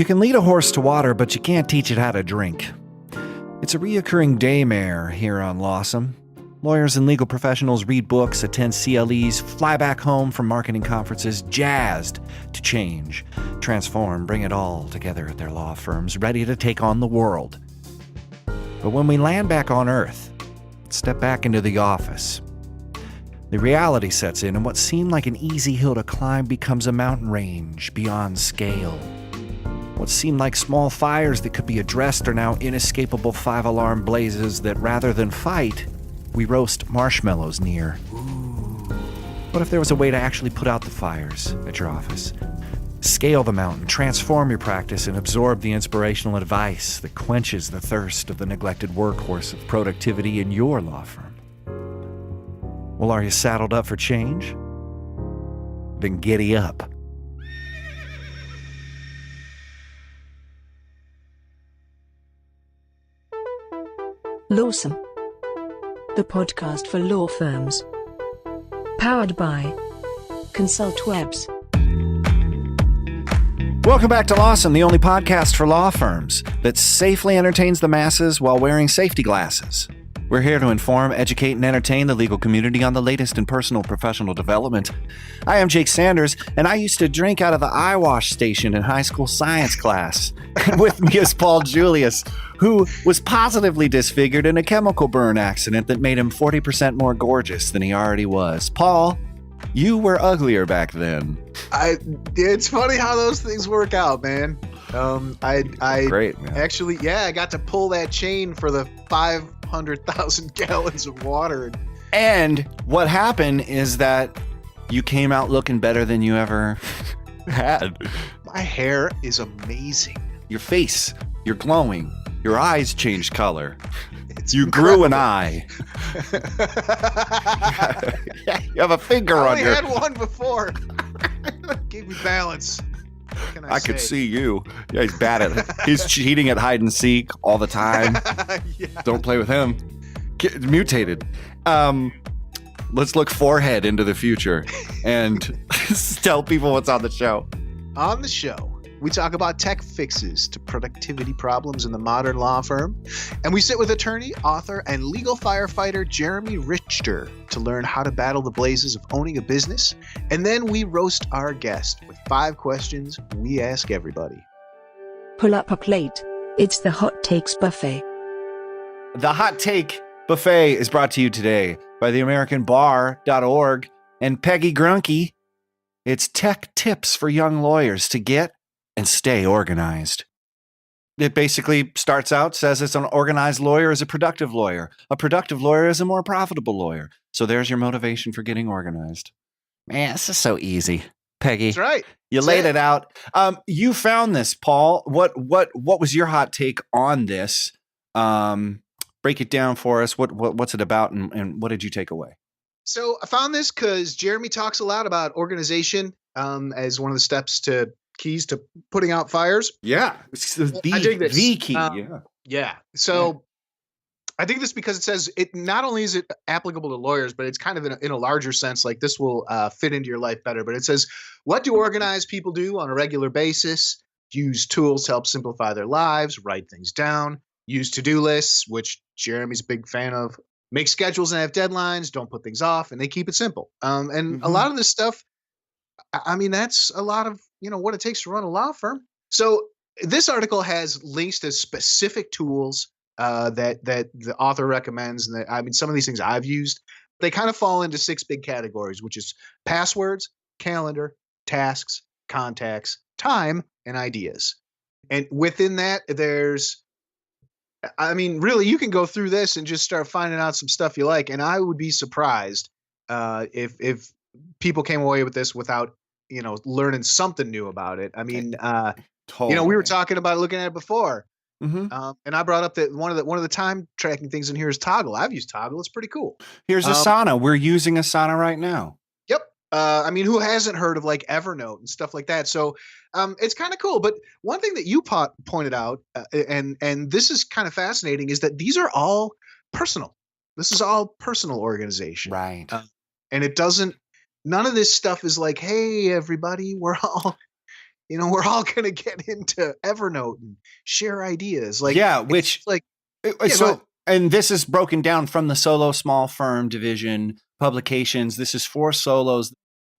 You can lead a horse to water, but you can't teach it how to drink. It's a reoccurring daymare here on Lawsome. Lawyers and legal professionals read books, attend CLEs, fly back home from marketing conferences, jazzed to change, transform, bring it all together at their law firms, ready to take on the world. But when we land back on Earth, step back into the office, the reality sets in, and what seemed like an easy hill to climb becomes a mountain range beyond scale. What seemed like small fires that could be addressed are now inescapable five-alarm blazes that, rather than fight, we roast marshmallows near. What if there was a way to actually put out the fires at your office? Scale the mountain, transform your practice, and absorb the inspirational advice that quenches the thirst of the neglected workhorse of productivity in your law firm. Well, are you saddled up for change? Then giddy up. Lawsome, the podcast for law firms. Powered by ConsultWebs. Welcome back to Lawsome, the only podcast for law firms that safely entertains the masses while wearing safety glasses. We're here to inform, educate, and entertain the legal community on the latest in personal professional development. I am Jake Sanders, and I used to drink out of the eye wash station in high school science class. And with me is Paul Julius, who was positively disfigured in a chemical burn accident that made him 40% more gorgeous than he already was. Paul, you were uglier back then. It's funny how those things work out, man. Great, man. Actually, I got to pull that chain for the 500,000 gallons of water. And what happened is that you came out looking better than you ever had. My hair is amazing. Your face, you're glowing. Your eyes changed color. You grew an eye. You have a finger on your... I only had one before. Gave me balance. What can I say? could see you. Yeah, he's bad at it. He's cheating at hide and seek all the time. Yeah. Don't play with him. Mutated. Let's look forehead into the future and tell people what's on the show. On the show, we talk about tech fixes to productivity problems in the modern law firm. And we sit with attorney, author, and legal firefighter Jeremy Richter to learn how to battle the blazes of owning a business. And then we roast our guest with 5 questions we ask everybody. Pull up a plate. It's the Hot Takes Buffet. The Hot Take Buffet is brought to you today by theamericanbar.org and Peggy Grunke. It's tech tips for young lawyers to get and stay organized. It basically starts out, says it's an organized lawyer is a productive lawyer. A productive lawyer is a more profitable lawyer. So there's your motivation for getting organized. Man, this is so easy. Peggy, That's right. you laid it out. You found this, Paul. What was your hot take on this? Break it down for us. What's it about, and what did you take away? So I found this because Jeremy talks a lot about organization as one of the keys to putting out fires. Yeah, I dig this. The key. Yeah. So I think this because it says it not only is it applicable to lawyers, but it's kind of in a larger sense, like this will fit into your life better. But it says, what do organized people do on a regular basis? Use tools to help simplify their lives, write things down, use to-do lists, which Jeremy's a big fan of, make schedules and have deadlines, don't put things off, and they keep it simple. And a lot of this stuff, I mean, that's a lot of, what it takes to run a law firm. So this article has links to specific tools that the author recommends. And some of these things I've used, they kind of fall into 6 big categories, which is passwords, calendar, tasks, contacts, time, and ideas. And within that, really, you can go through this and just start finding out some stuff you like. And I would be surprised if people came away with this without, learning something new about it. I mean, Totally. we were talking about looking at it before. Mm-hmm. And I brought up that one of the time tracking things in here is Toggl. I've used Toggl. It's pretty cool. Here's Asana. We're using Asana right now. Yep. Who hasn't heard of like Evernote and stuff like that? So it's kind of cool. But one thing that you pointed out, and this is kind of fascinating, is that these are all personal. This is all personal organization. Right. And none of this stuff is like, hey, everybody, we're all, we're all gonna get into Evernote and share ideas. Like, Yeah, it's which like, yeah, go so ahead. and this is broken down from the solo small firm division publications. This is for solos.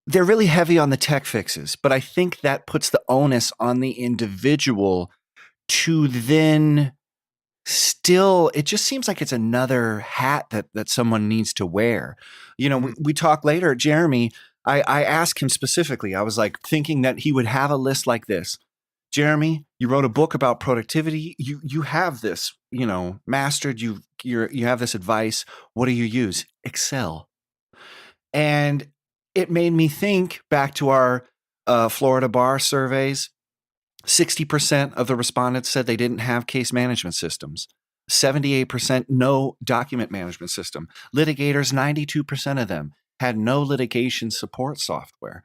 They're really heavy on the tech fixes, but I think that puts the onus on the individual to then still, it just seems like it's another hat that someone needs to wear. We talk later, Jeremy. I asked him specifically. I was like thinking that he would have a list like this. Jeremy, you wrote a book about productivity. You have this, mastered. You have this advice. What do you use? Excel. And it made me think back to our Florida bar surveys. 60% of the respondents said they didn't have case management systems. 78% no document management system. Litigators, 92% of them had no litigation support software.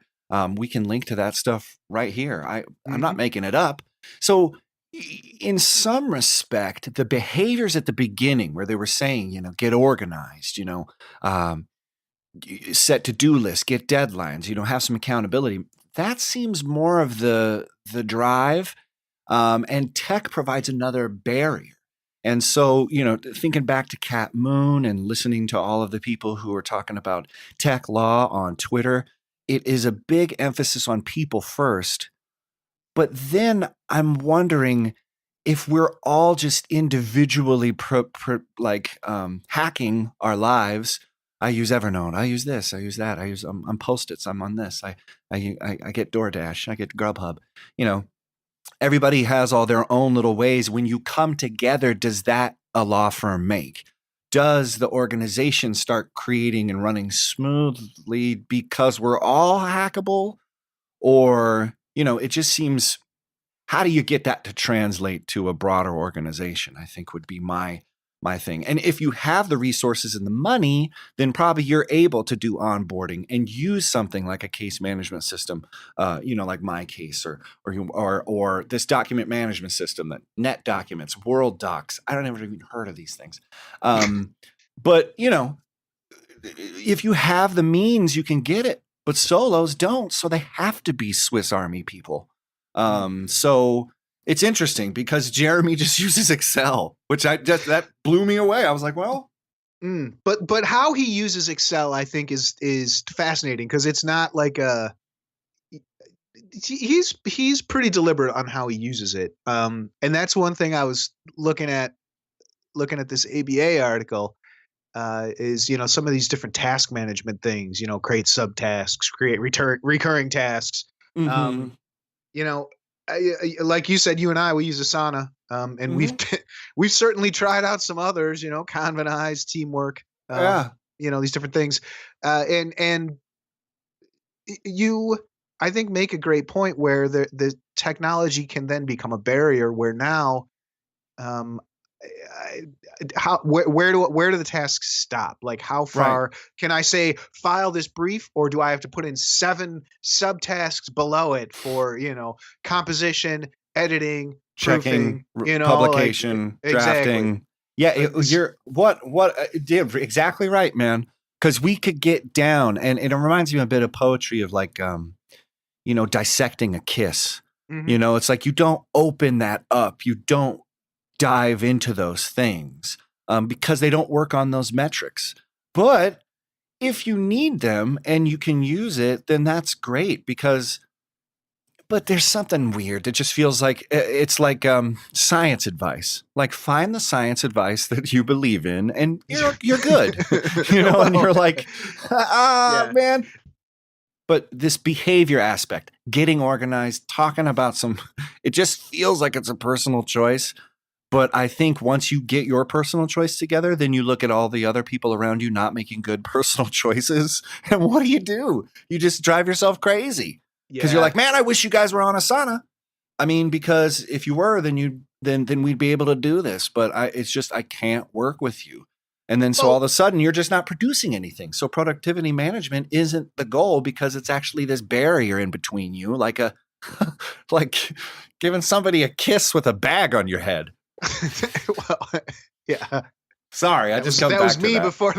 We can link to that stuff right here. I'm not making it up. So in some respect, the behaviors at the beginning where they were saying, get organized, set to-do lists, get deadlines, have some accountability. That seems more of the drive, and tech provides another barrier. And so, thinking back to Cat Moon and listening to all of the people who are talking about tech law on Twitter, it is a big emphasis on people first. But then I'm wondering if we're all just individually hacking our lives. I use Evernote. I use this. I use that. I'm Post-its. I'm on this. I get DoorDash. I get Grubhub. Everybody has all their own little ways. When you come together, does that a law firm make? Does the organization start creating and running smoothly because we're all hackable? Or, it just seems, how do you get that to translate to a broader organization? I think would be my thing. And if you have the resources and the money, then probably you're able to do onboarding and use something like a case management system, like My Case or this document management system, that Net Documents, World Docs. I don't ever even heard of these things. But if you have the means, you can get it. But solos don't, so they have to be Swiss Army people. So it's interesting because Jeremy just uses Excel, which that blew me away. I was like, well, but how he uses Excel, I think is fascinating because it's not like he's pretty deliberate on how he uses it. And that's one thing I was looking at this ABA article, is, some of these different task management things, create subtasks, create recurring tasks. mhm. Like you said, you and I, we use Asana, and we've certainly tried out some others, Convenize, Teamwork, Yeah. these different things, and you, I think, make a great point where the technology can then become a barrier where now, where do the tasks stop? Like, how far can I say file this brief, or do I have to put in 7 subtasks below it for composition, editing, Checking, proofing, publication, drafting. Exactly. Yeah, you're exactly right, man. Because we could get down, and it reminds me a bit of poetry of like, dissecting a kiss. It's like you don't open that up. You don't dive into those things because they don't work on those metrics. But if you need them and you can use it, then that's great but there's something weird that just feels like it's like science advice. Like, find the science advice that you believe in and you're good. And you're like, man. But this behavior aspect, getting organized, talking about it just feels like it's a personal choice. But I think once you get your personal choice together, then you look at all the other people around you not making good personal choices. And what do? You just drive yourself crazy. Because you're like, man, I wish you guys were on Asana. I mean, because if you were, then we'd be able to do this. But it's just, I can't work with you. And then so all of a sudden you're just not producing anything. So productivity management isn't the goal because it's actually this barrier in between you, like like giving somebody a kiss with a bag on your head. Well, yeah. Sorry, that was me before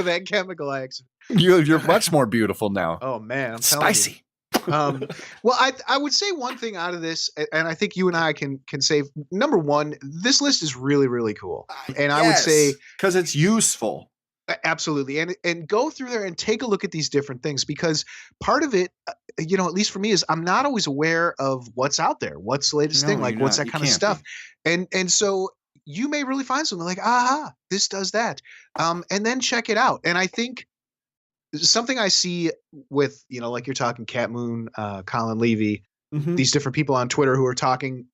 that chemical accident. You're much more beautiful now. Oh man, I'm spicy. Well, I would say one thing out of this, and I think you and I can say, number one, this list is really, really cool. And I would say because it's useful. Absolutely. And go through there and take a look at these different things, because part of it, at least for me, is I'm not always aware of what's out there. What's the latest thing? Like, what's that kind of stuff? And so you may really find something like, aha, this does that. And then check it out. And I think something I see with, like you're talking Cat Moon, Colin Levy, these different people on Twitter who are talking,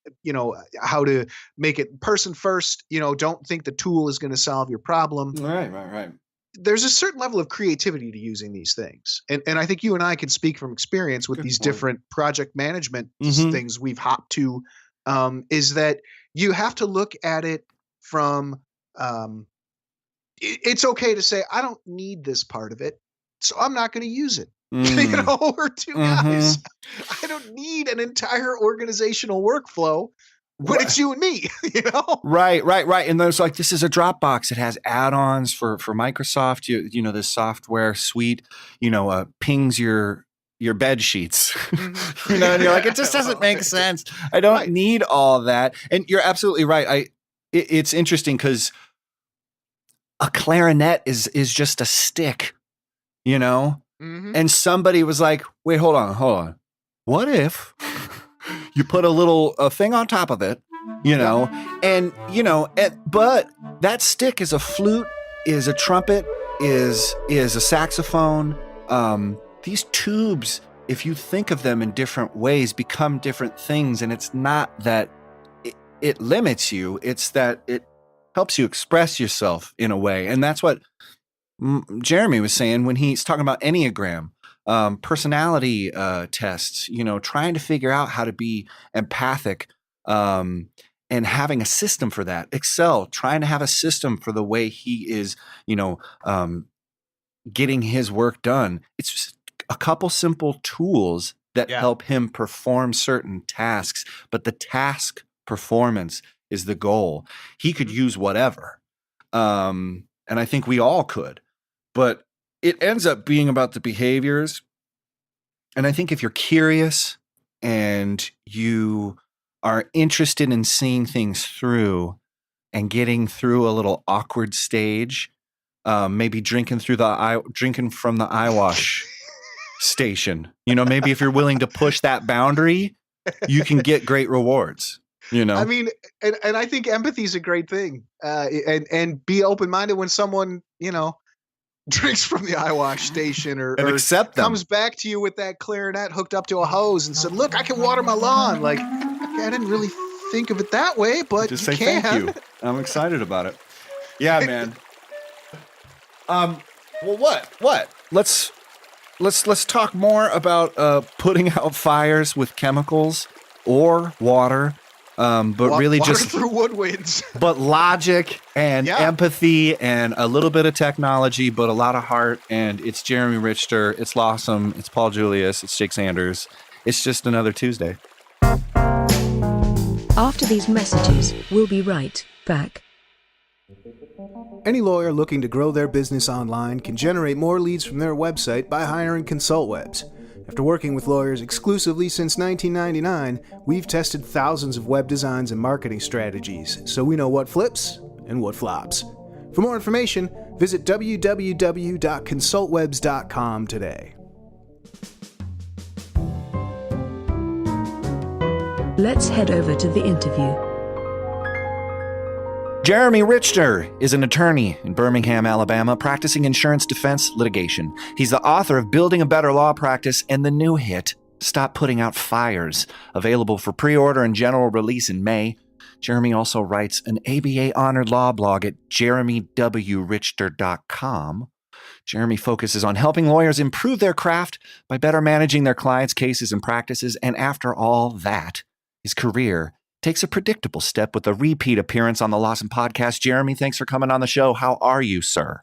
how to make it person first, don't think the tool is going to solve your problem. Right. There's a certain level of creativity to using these things. And I think you and I can speak from experience with these different project management things we've hopped to, is that you have to look at it from, it's okay to say, I don't need this part of it, so I'm not going to use it. Or two guys. I don't need an entire organizational workflow when it's you and me, Right. And there's like, this is a Dropbox. It has add-ons for Microsoft. This software suite, pings your bed sheets, and you're like, it just doesn't make sense. I don't need all that. And you're absolutely right. It's interesting because a clarinet is just a stick, and somebody was like, wait, hold on. What if you put a little thing on top of it, but that stick is a flute, is a trumpet, is a saxophone. These tubes, if you think of them in different ways, become different things. And it's not that it limits you. It's that it helps you express yourself in a way. And that's what Jeremy was saying when he's talking about Enneagram, personality tests, trying to figure out how to be empathic, and having a system for that. Excel, trying to have a system for the way he is, getting his work done. It's just a couple simple tools that help him perform certain tasks, but the task performance is the goal. He could use whatever. And I think we all could. But it ends up being about the behaviors. And I think if you're curious and you are interested in seeing things through and getting through a little awkward stage, maybe drinking from the eyewash station, maybe if you're willing to push that boundary, you can get great rewards. I mean, and I think empathy is a great thing. And be open-minded when someone, drinks from the eyewash station or accept them. Comes back to you with that clarinet hooked up to a hose and said, look, I can water my lawn. Like, I didn't really think of it that way, but just you say can. Thank you. I'm excited about it. Yeah, man. Well, what? Let's talk more about putting out fires with chemicals or water. But really water just through woodwinds. But logic and empathy and a little bit of technology, but a lot of heart. And it's Jeremy Richter. It's Lawsome. It's Paul Julius. It's Jake Sanders. It's just another Tuesday. After these messages, we'll be right back. Any lawyer looking to grow their business online can generate more leads from their website by hiring ConsultWebs. After working with lawyers exclusively since 1999, we've tested thousands of web designs and marketing strategies, so we know what flips and what flops. For more information, visit www.consultwebs.com today. Let's head over to the interview. Jeremy Richter is an attorney in Birmingham, Alabama, practicing insurance defense litigation. He's the author of Building a Better Law Practice and the new hit, Stop Putting Out Fires, available for pre-order and general release in May. Jeremy also writes an ABA-honored law blog at jeremywrichter.com. Jeremy focuses on helping lawyers improve their craft by better managing their clients' cases and practices, and after all that, his career takes a predictable step with a repeat appearance on the Lawsome Podcast. Jeremy, thanks for coming on the show. How are you, sir?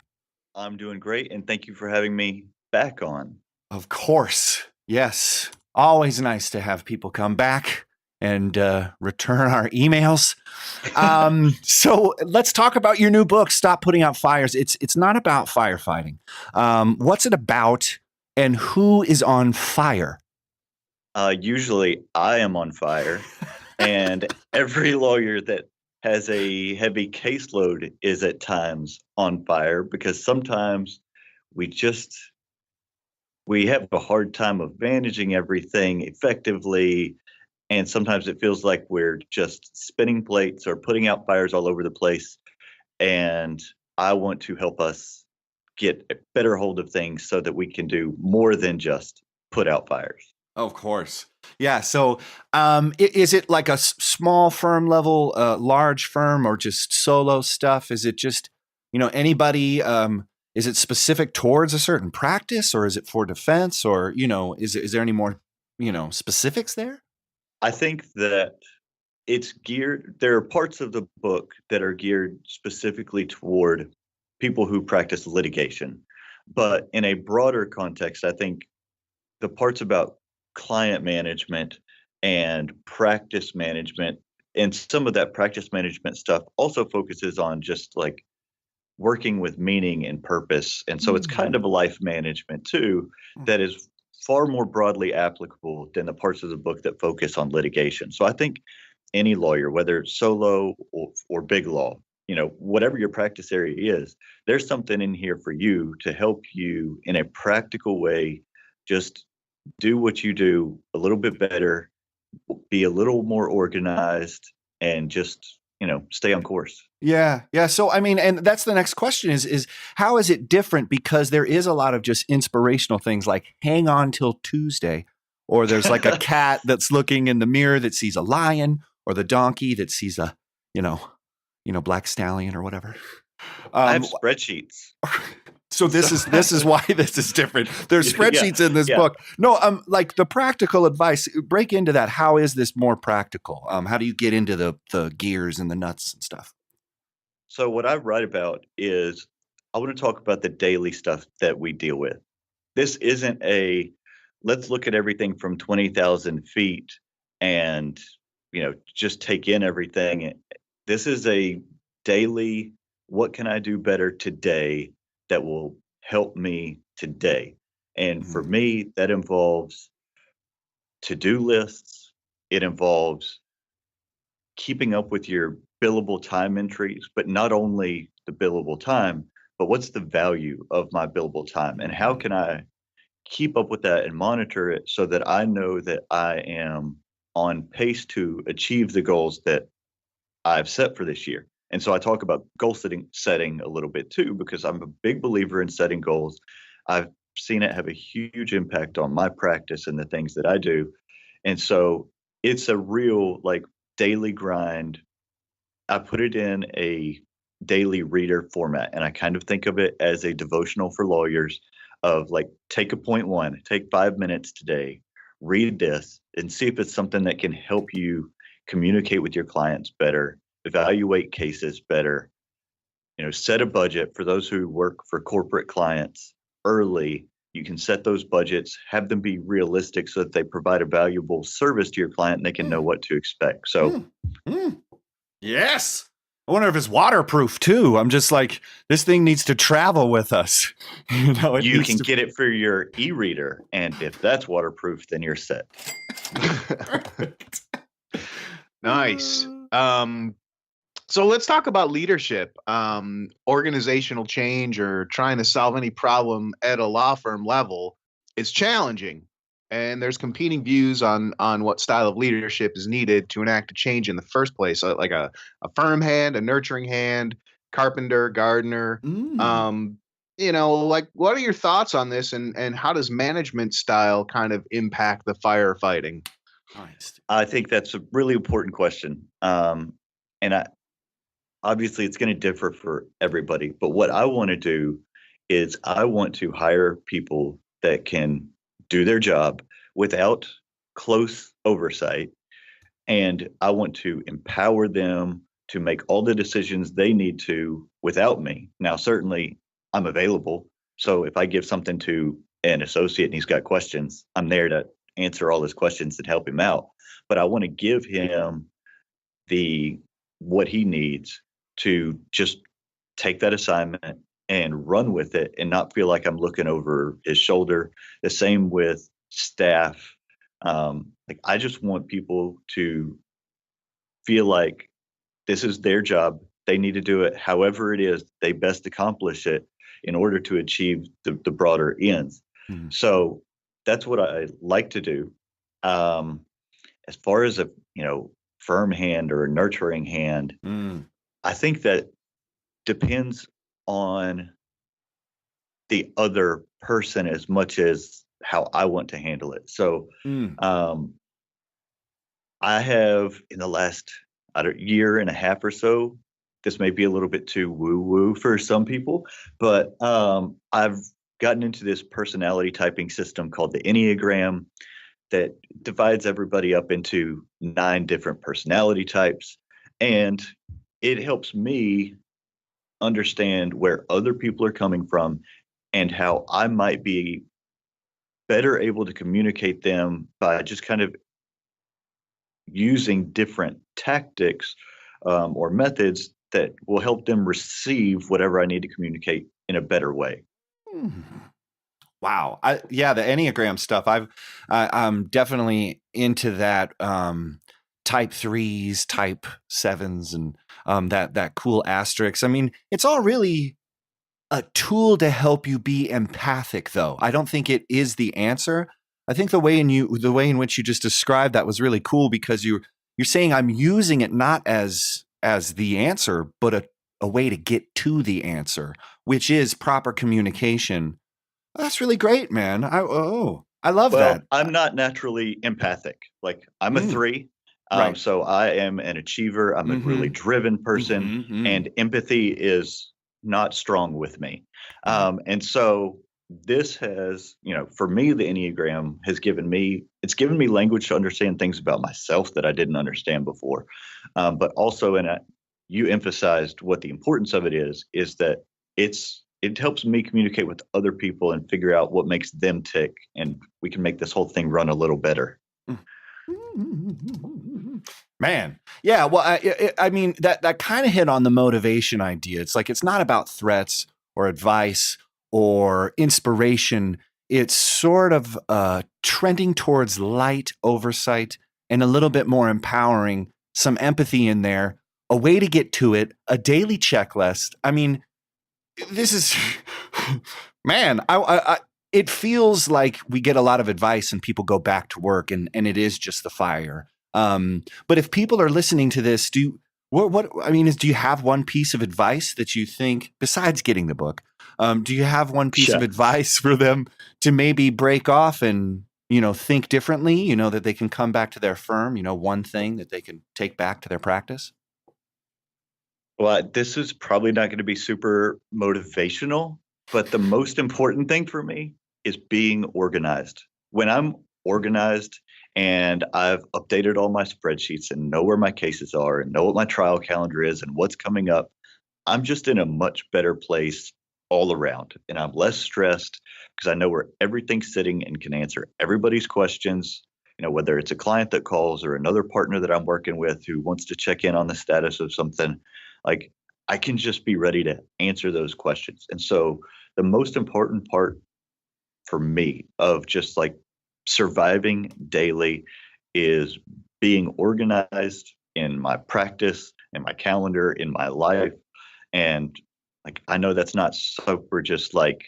I'm doing great, and thank you for having me back on. Of course. Yes. Always nice to have people come back and return our emails. So let's talk about your new book, Stop Putting Out Fires. It's not about firefighting. What's it about, and who is on fire? Usually I am on fire, and every lawyer that has a heavy caseload is at times on fire because sometimes we just we have a hard time of managing everything effectively, and sometimes it feels like we're just spinning plates or putting out fires all over the place. And I want to help us get a better hold of things so that we can do more than just put out fires. Of course. Yeah. So, is it like a small firm level, large firm, or just solo stuff? Is it just, anybody? Is it specific towards a certain practice, or is it for defense, or is there any more, specifics there? I think that it's geared, there are parts of the book that are geared specifically toward people who practice litigation. But in a broader context, I think the parts about client management and practice management, and some of that practice management stuff also focuses on just like working with meaning and purpose. And so it's kind of a life management too that is far more broadly applicable than the parts of the book that focus on litigation. So I think any lawyer, whether it's solo or big law, whatever your practice area is, there's something in here for you to help you in a practical way just do what you do a little bit better, be a little more organized, and just, stay on course. Yeah. Yeah. So, I mean, and that's the next question is how is it different? Because there is a lot of just inspirational things like hang on till Tuesday, or there's like a cat that's looking in the mirror that sees a lion, or the donkey that sees a, black stallion or whatever. I have spreadsheets. So this is why this is different. There's spreadsheets in this book. No, like the practical advice, break into that. How is this more practical? How do you get into the gears and the nuts and stuff? So what I write about is I want to talk about the daily stuff that we deal with. This isn't let's look at everything from 20,000 feet and, just take in everything. This is a daily, what can I do better today that will help me today? And for me, that involves to-do lists. It involves keeping up with your billable time entries, but not only the billable time, but what's the value of my billable time? And how can I keep up with that and monitor it so that I know that I am on pace to achieve the goals that I've set for this year? And so I talk about goal setting a little bit too, because I'm a big believer in setting goals. I've seen it have a huge impact on my practice and the things that I do. And so it's a real daily grind. I put it in a daily reader format, and I kind of think of it as a devotional for lawyers of take a point one, take 5 minutes today, read this and see if it's something that can help you communicate with your clients better, evaluate cases better, set a budget. For those who work for corporate clients early, you can set those budgets, have them be realistic so that they provide a valuable service to your client and they can know what to expect. So yes. I wonder if it's waterproof too. I'm just like, this thing needs to travel with us. You can get it for your e-reader, and if that's waterproof, then you're set. Nice. So let's talk about leadership, organizational change, or trying to solve any problem at a law firm level. It's challenging, and there's competing views on what style of leadership is needed to enact a change in the first place. Like a firm hand, a nurturing hand, carpenter, gardener. What are your thoughts on this, and how does management style kind of impact the firefighting? I think that's a really important question. Obviously it's going to differ for everybody, but what I want to do is I want to hire people that can do their job without close oversight. And I want to empower them to make all the decisions they need to without me. Now, certainly I'm available. So if I give something to an associate and he's got questions, I'm there to answer all his questions and help him out. But I want to give him what he needs to just take that assignment and run with it and not feel like I'm looking over his shoulder. The same with staff. Like I just want people to feel like this is their job. They need to do it however it is they best accomplish it in order to achieve the broader ends. Mhm. So that's what I like to do. As far as a firm hand or a nurturing hand, Mm. I think that depends on the other person as much as how I want to handle it. So Mm. um, I have in the last year and a half or so. This may be a little bit too woo woo for some people, but I've gotten into this personality typing system called the Enneagram that divides everybody up into 9 different personality types. And it helps me understand where other people are coming from and how I might be better able to communicate them by just kind of using different tactics or methods that will help them receive whatever I need to communicate in a better way. Mm. Wow. Yeah, the Enneagram stuff. I'm definitely into that. Type 3s, type 7s, and that cool asterisk. I mean, it's all really a tool to help you be empathic, though. I don't think it is the answer. I think the way in which you just described that was really cool because you're saying I'm using it not as the answer, but a way to get to the answer, which is proper communication. That's really great, man. I love Well, that. I'm not naturally empathic. Like I'm a Mm, 3. right. So I am an achiever. I'm a really Mm-hmm. driven person, Mm-hmm. and empathy is not strong with me. Right. And so this has, for me, the Enneagram has given me language to understand things about myself that I didn't understand before. But also you emphasized what the importance of it is that it helps me communicate with other people and figure out what makes them tick, and we can make this whole thing run a little better. Man, yeah. Well, I mean that kind of hit on the motivation idea. It's like it's not about threats or advice or inspiration. It's sort of trending towards light oversight and a little bit more empowering, some empathy in there, a way to get to it, a daily checklist. I mean, this is man. It feels like we get a lot of advice and people go back to work and it is just the fire. But if people are listening to this, do you have one piece of advice that you think, besides getting the book, do you have one piece of Sure. advice for them to maybe break off and, think differently, that they can come back to their firm, one thing that they can take back to their practice? Well, this is probably not going to be super motivational, but the most important thing for me is being organized. When I'm organized and I've updated all my spreadsheets and know where my cases are and know what my trial calendar is and what's coming up, I'm just in a much better place all around. And I'm less stressed because I know where everything's sitting and can answer everybody's questions. Whether it's a client that calls or another partner that I'm working with who wants to check in on the status of something, like I can just be ready to answer those questions. And so the most important part for me of just like surviving daily is being organized in my practice, in my calendar, in my life. And like I know that's not super just like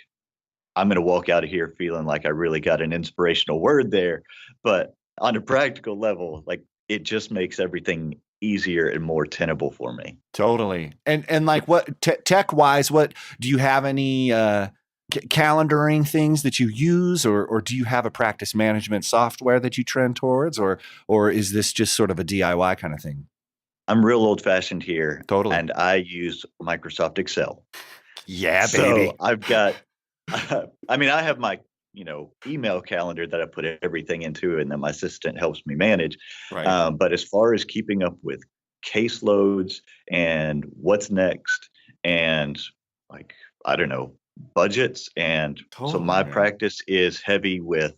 I'm going to walk out of here feeling like I really got an inspirational word there, but on a practical level, like it just makes everything easier and more tenable for me. Totally. And like what tech wise, what do you have any calendaring things that you use, or do you have a practice management software that you trend towards, or is this just sort of a DIY kind of thing? I'm real old fashioned here. Totally. And I use Microsoft Excel. Yeah, baby. So I've got, I have my, email calendar that I put everything into and then my assistant helps me manage. Right. But as far as keeping up with caseloads and what's next and like, I don't know, budgets. And so Totally, my man. practice is heavy with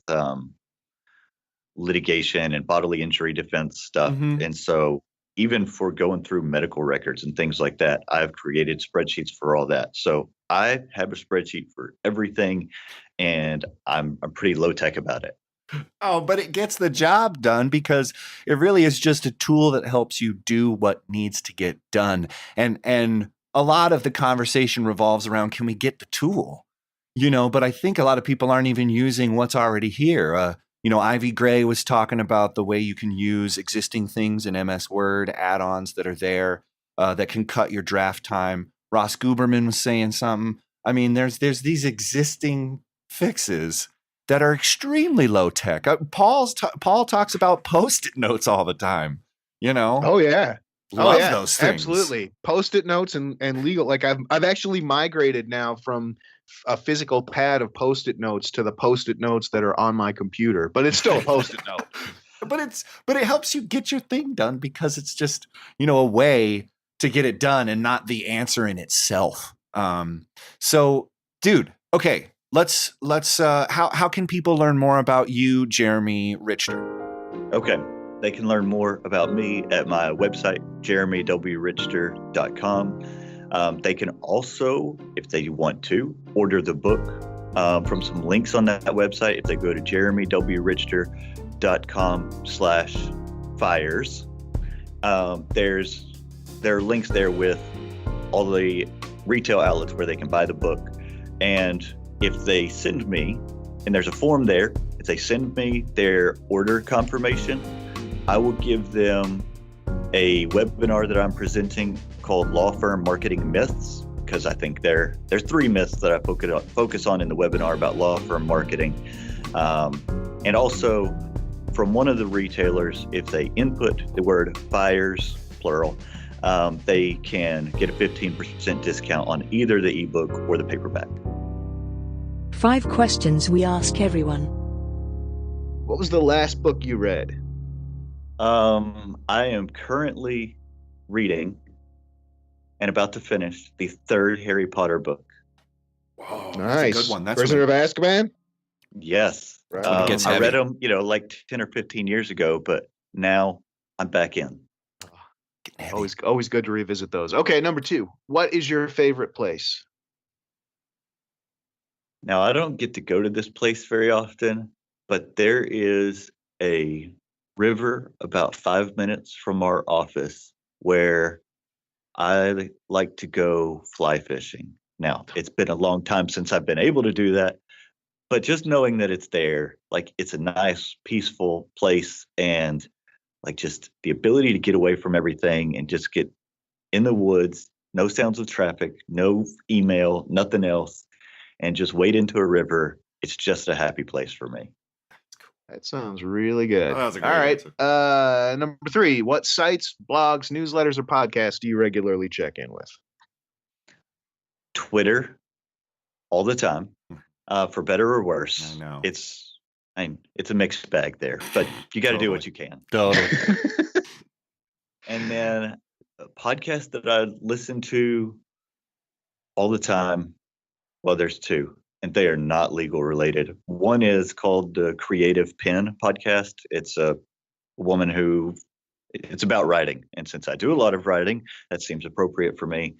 litigation and bodily injury defense stuff. Mhm. And so even for going through medical records and things like that, I've created spreadsheets for all that. So I have a spreadsheet for everything, and I'm pretty low tech about it. Oh, but it gets the job done because it really is just a tool that helps you do what needs to get done. And a lot of the conversation revolves around, can we get the tool? But I think a lot of people aren't even using what's already here. Ivy Gray was talking about the way you can use existing things in MS Word, add-ons that are there that can cut your draft time. Ross Guberman was saying something. I mean, there's these existing fixes that are extremely low tech. Paul talks about Post-it notes all the time. Oh yeah. Love those things. Absolutely. Post-it notes and legal. Like I've actually migrated now from a physical pad of Post-it notes to the Post-it notes that are on my computer, but it's still a Post-it note. But it helps you get your thing done because it's just, a way to get it done and not the answer in itself. So dude, okay, let's how can people learn more about you, Jeremy Richter? Okay. They can learn more about me at my website, jeremywrichter.com. They can also, if they want to, order the book from some links on that website. If they go to jeremywrichter.com/fires, there are links there with all the retail outlets where they can buy the book. And if they send me, and there's a form there, if they send me their order confirmation, I will give them a webinar that I'm presenting called Law Firm Marketing Myths, because I think there's 3 myths that I focus on in the webinar about law firm marketing. And also from one of the retailers, if they input the word fires, plural, they can get a 15% discount on either the ebook or the paperback. 5 questions we ask everyone. What was the last book you read? I am currently reading and about to finish the 3rd Harry Potter book. Whoa, nice. That's a good one. Prisoner of Azkaban? Yes. Right. I read them, like 10 or 15 years ago, but now I'm back in. Always good to revisit those. Okay, number 2. What is your favorite place? Now, I don't get to go to this place very often, but there is a river about 5 minutes from our office where I like to go fly fishing. Now, it's been a long time since I've been able to do that, but just knowing that it's there, like it's a nice, peaceful place, and like just the ability to get away from everything and just get in the woods, no sounds of traffic, no email, nothing else, and just wade into a river. It's just a happy place for me. That sounds really good. Oh, that was a great All right. answer. Number 3, what sites, blogs, newsletters, or podcasts do you regularly check in with? Twitter, all the time, for better or worse. I know. It's a mixed bag there, but you got to do what you can. Totally. And then a podcast that I listen to all the time, well, there's 2. And they are not legal related. One is called the Creative Pen podcast. It's a woman it's about writing. And since I do a lot of writing, that seems appropriate for me.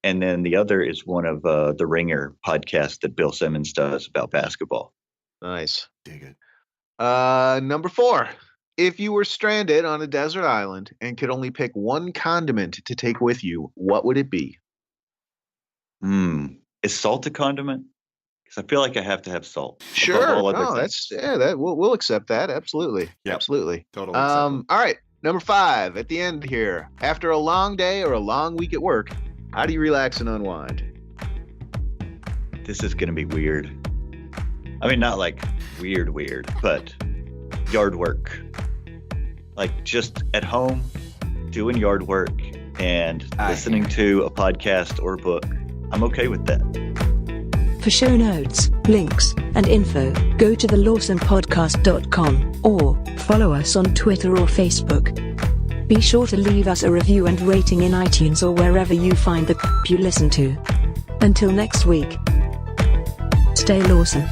And then the other is one of the Ringer podcast that Bill Simmons does about basketball. Nice. Dig it. Number 4, if you were stranded on a desert island and could only pick one condiment to take with you, what would it be? Is salt a condiment? Because I feel like I have to have salt. Sure. We'll accept that. Absolutely. Yep. Absolutely. Totally. All right. Number 5 at the end here. After a long day or a long week at work, how do you relax and unwind? This is going to be weird. I mean, not like weird, but yard work. Like just at home, doing yard work and listening to a podcast or a book. I'm okay with that. For show notes, links, and info, go to thelawsomepodcast.com or follow us on Twitter or Facebook. Be sure to leave us a review and rating in iTunes or wherever you find the you listen to. Until next week, stay lawsome.